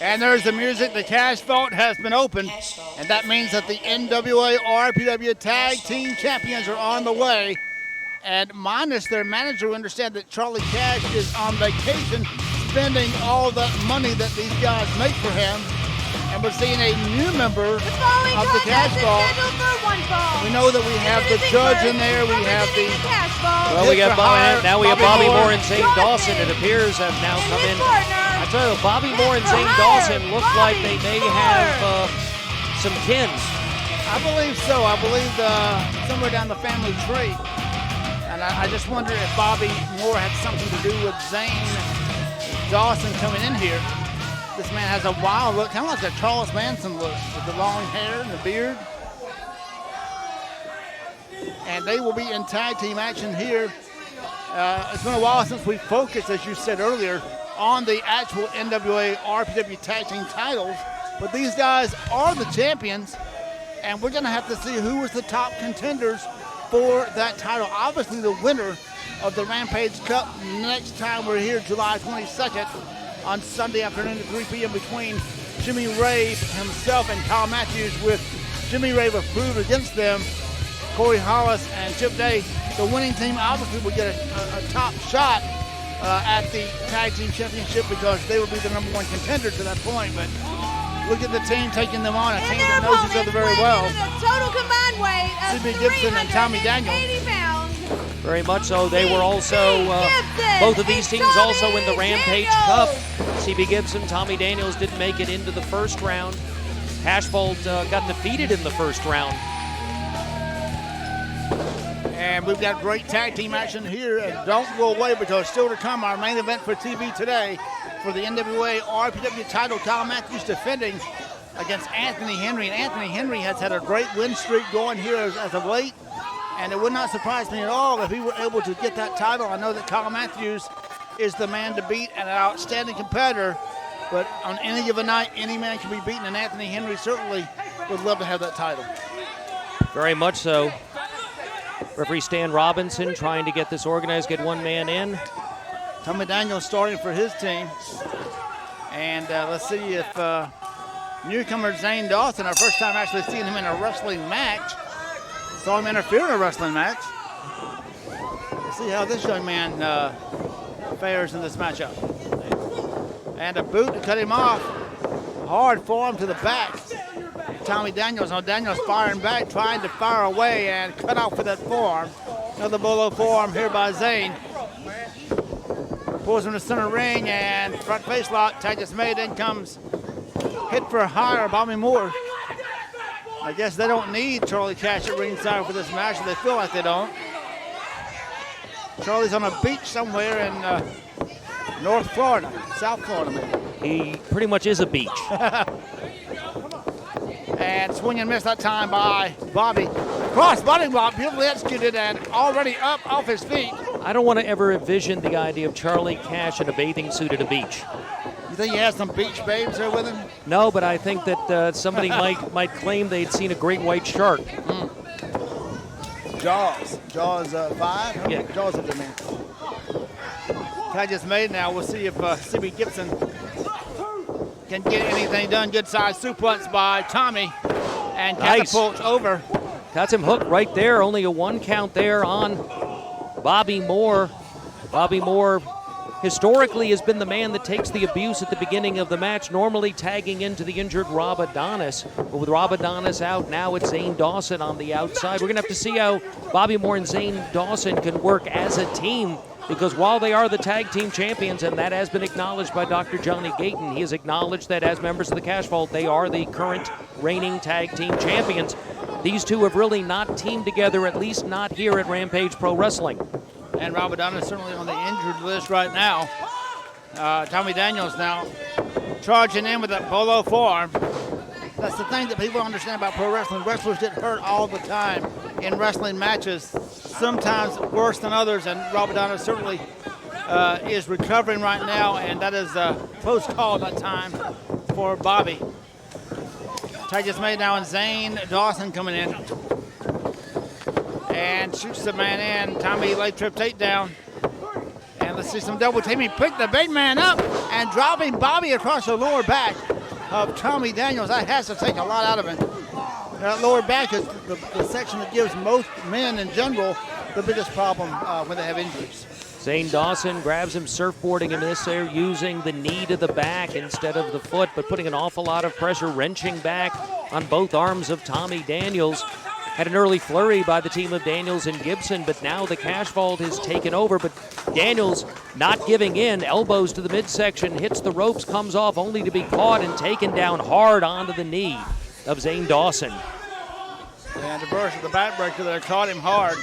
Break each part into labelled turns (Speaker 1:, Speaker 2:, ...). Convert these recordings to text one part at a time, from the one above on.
Speaker 1: And there's the music. The cash vault has been opened, and that means that the NWA RPW Tag Team Champions are on the way. And minus their manager, we understand that Charlie Cash is on vacation, spending all the money that these guys make for him. And we're seeing a new member of the cash vault. We know that we have the judge in there. We have the
Speaker 2: well, we got now we have Bobby Moore and Zane Dawson. It appears have now come in. I tell you, Bobby Moore and Zane Dawson look like they may have some kin.
Speaker 1: I believe so. I believe somewhere down the family tree. And I just wonder if Bobby Moore had something to do with Zane Dawson coming in here. This man has a wild look, kind of like a Charles Manson look, with the long hair and the beard. And they will be in tag team action here. It's been a while since we focused, as you said earlier, on the actual NWA RPW tag team titles. But these guys are the champions, and we're going to have to see who is the top contenders for that title. Obviously, the winner of the Rampage Cup next time we're here, July 22nd, on Sunday afternoon at 3 p.m. between Jimmy Rave himself and Kyle Matthews, with Jimmy Rave approved against them, Corey Hollis and Chip Day. The winning team obviously will get a top shot at the Tag Team Championship because they will be the #1 contender to that point. But look at the team taking them on, a team that knows each other very well.
Speaker 3: Total combined weight of
Speaker 1: CB Gibson and Tommy Daniels.
Speaker 2: Very much so. They were also, both of these teams also in the Rampage Cup. CB Gibson, Tommy Daniels didn't make it into the first round. Hashbolt got defeated in the first round.
Speaker 1: And we've got great tag team action here. And don't go away because still to come, our main event for TV today for the NWA RPW title. Kyle Matthews defending against Anthony Henry. And Anthony Henry has had a great win streak going here as of late. And it would not surprise me at all if he were able to get that title. I know that Kyle Matthews is the man to beat and an outstanding competitor. But on any given night, any man can be beaten. And Anthony Henry certainly would love to have that title.
Speaker 2: Very much so. Referee Stan Robinson trying to get this organized, get one man in.
Speaker 1: Tommy Daniels starting for his team. And let's see if newcomer Zane Dawson, our first time actually seeing him in a wrestling match. Saw him interfere in a wrestling match. We'll see how this young man fares in this matchup. And a boot to cut him off. Hard forearm to the back. Tommy Daniels. Now Daniels firing back, trying to fire away and cut off with that forearm. Another bolo forearm here by Zane. Pulls him to center ring and front face lock. Tag is made. In comes hit for higher Bobby Moore. I guess they don't need Charlie Cash at ringside for this match. They feel like they don't. Charlie's on a beach somewhere in North Florida, South Florida maybe.
Speaker 2: He pretty much is a beach.
Speaker 1: And swing and miss that time by Bobby. Cross body block, beautifully executed and already up off his feet.
Speaker 2: I don't want to ever envision the idea of Charlie Cash in a bathing suit at a beach.
Speaker 1: You think he has some beach babes there with him?
Speaker 2: No, but I think that somebody might claim they'd seen a great white shark.
Speaker 1: Jaws 5?
Speaker 2: Yeah.
Speaker 1: Jaws is the man. Tag just made now. We'll see if CB Gibson can get anything done. Good size suplex by Tommy and catapults over.
Speaker 2: Got him hooked right there. Only a 1 count there on Bobby Moore. Bobby Moore historically has been the man that takes the abuse at the beginning of the match, normally tagging into the injured Rob Adonis. But with Rob Adonis out, now it's Zane Dawson on the outside. We're going to have to see how Bobby Moore and Zane Dawson can work as a team, because while they are the tag team champions, and that has been acknowledged by Dr. Johnny Gayton, he has acknowledged that as members of the Cash Vault, they are the current reigning tag team champions. These two have really not teamed together, at least not here at Rampage Pro Wrestling.
Speaker 1: And Rob Adonis is certainly on the injured list right now. Tommy Daniels now charging in with that bolo forearm. That's the thing that people understand about pro wrestling. Wrestlers get hurt all the time in wrestling matches, sometimes worse than others, and Rob Adonis certainly is recovering right now, and that is a close call that time for Bobby. Tag is made now, and Zane Dawson coming in. And shoots the man in. Tommy leg trip takedown. And to see some double teaming. Pick the big man up and dropping Bobby across the lower back of Tommy Daniels. That has to take a lot out of him. That lower back is the section that gives most men in general the biggest problem when they have injuries.
Speaker 2: Zane Dawson grabs him, surfboarding him this there, using the knee to the back instead of the foot, but putting an awful lot of pressure, wrenching back on both arms of Tommy Daniels. Had an early flurry by the team of Daniels and Gibson, but now the cash vault has taken over. But Daniels not giving in, elbows to the midsection, hits the ropes, comes off only to be caught and taken down hard onto the knee of Zane Dawson.
Speaker 1: And reverse of the backbreaker there caught him hard.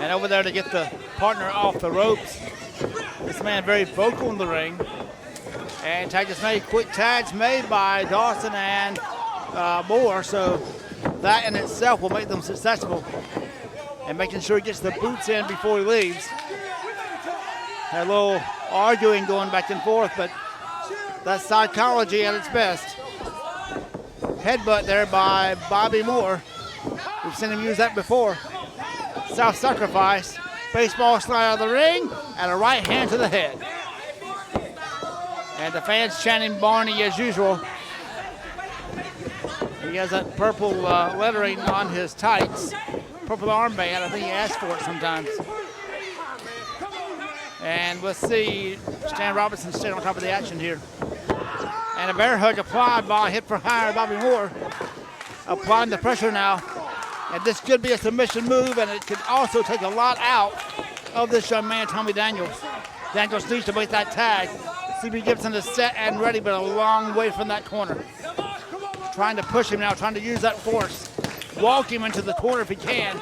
Speaker 1: And over there to get the partner off the ropes. This man very vocal in the ring. And just made quick tags made by Dawson and Moore. So that in itself will make them successful. And making sure he gets the boots in before he leaves. Had a little arguing going back and forth, but that's psychology at its best. Headbutt there by Bobby Moore. We've seen him use that before. Self-sacrifice. Baseball slide out of the ring and a right hand to the head. And the fans chanting Barney as usual. He has that purple lettering on his tights. Purple armband. I think he asked for it sometimes. And let's see Stan Robinson stay on top of the action here. And a bear hug applied by Hit for Hire Bobby Moore. Applying the pressure now. And this could be a submission move, and it could also take a lot out of this young man, Tommy Daniels. Daniels needs to make that tag. CB Gibson is set and ready, but a long way from that corner. Trying to push him now, trying to use that force. Walk him into the corner if he can.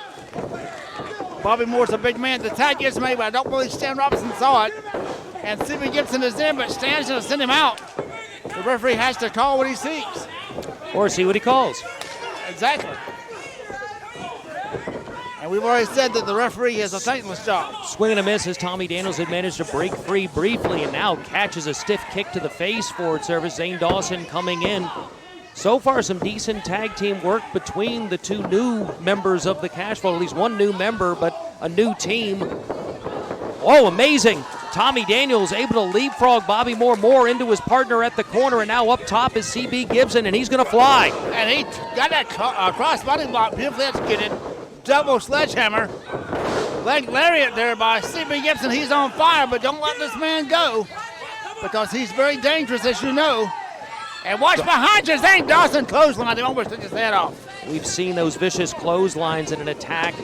Speaker 1: Bobby Moore's a big man. The tag gets made, but I don't believe Stan Robinson saw it. And CB Gibson is in, but Stan's going to send him out. The referee has to call what he sees.
Speaker 2: Or see what he calls.
Speaker 1: Exactly. And we've already said that the referee has a thankless job.
Speaker 2: Swing and a miss as Tommy Daniels had managed to break free briefly and now catches a stiff kick to the face. Forward service. Zane Dawson coming in. So far, some decent tag team work between the two new members of the Cash Vault. At least one new member, but a new team. Oh, amazing. Tommy Daniels able to leapfrog Bobby Moore into his partner at the corner, and now up top is CB Gibson, and he's going to fly.
Speaker 1: And he got that cross-body block beautifully executed. Double sledgehammer. Leg lariat there by CB Gibson. He's on fire, but don't let this man go because he's very dangerous, as you know. And watch behind you, Zane Dawson clothesline. They almost took his head off.
Speaker 2: We've seen those vicious clotheslines in an attack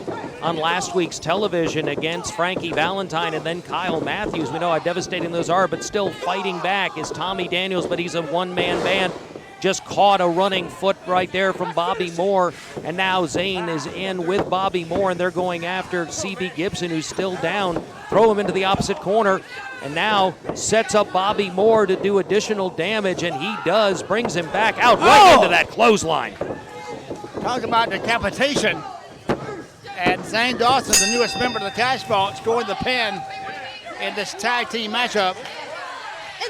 Speaker 2: on last week's television against Frankie Valentine and then Kyle Matthews. We know how devastating those are, but still fighting back is Tommy Daniels, but he's a one-man band. Just caught a running foot right there from Bobby Moore, and now Zane is in with Bobby Moore, and they're going after CB Gibson, who's still down. Throw him into the opposite corner, and now sets up Bobby Moore to do additional damage, and he does, brings him back out right into that clothesline.
Speaker 1: Talk about decapitation. And Zane Dawson, the newest member of the Cash Vault, scored the pin in this tag team matchup.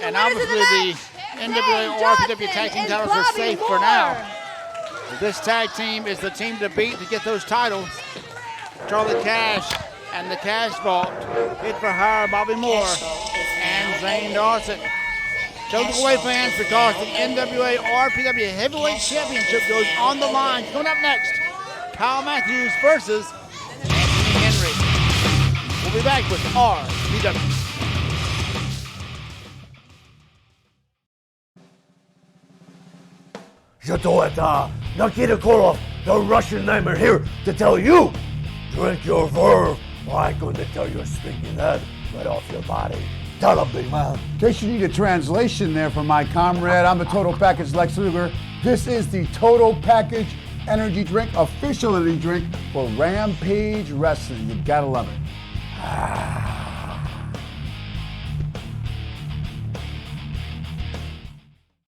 Speaker 1: And obviously the NWA RPW tag team titles are safe for now. This tag team is the team to beat to get those titles. Charlie Cash and the Cash Vault. Hit for Hire Bobby Moore and Zane Dawson. Don't go away, fans, because the NWA RPW Heavyweight Championship goes on the line. Coming up next, Kyle Matthews versus Anthony Henry. We'll be back with RPW.
Speaker 4: Nikita Koloff, the Russian nightmare, here to tell you, drink your verve. I'm going to tell you, speaking that right off your body. Tell him, big man.
Speaker 5: In case you need a translation there for my comrade, I'm the Total Package Lex Luger. This is the Total Package energy drink, official energy drink for Rampage Wrestling. You gotta love it.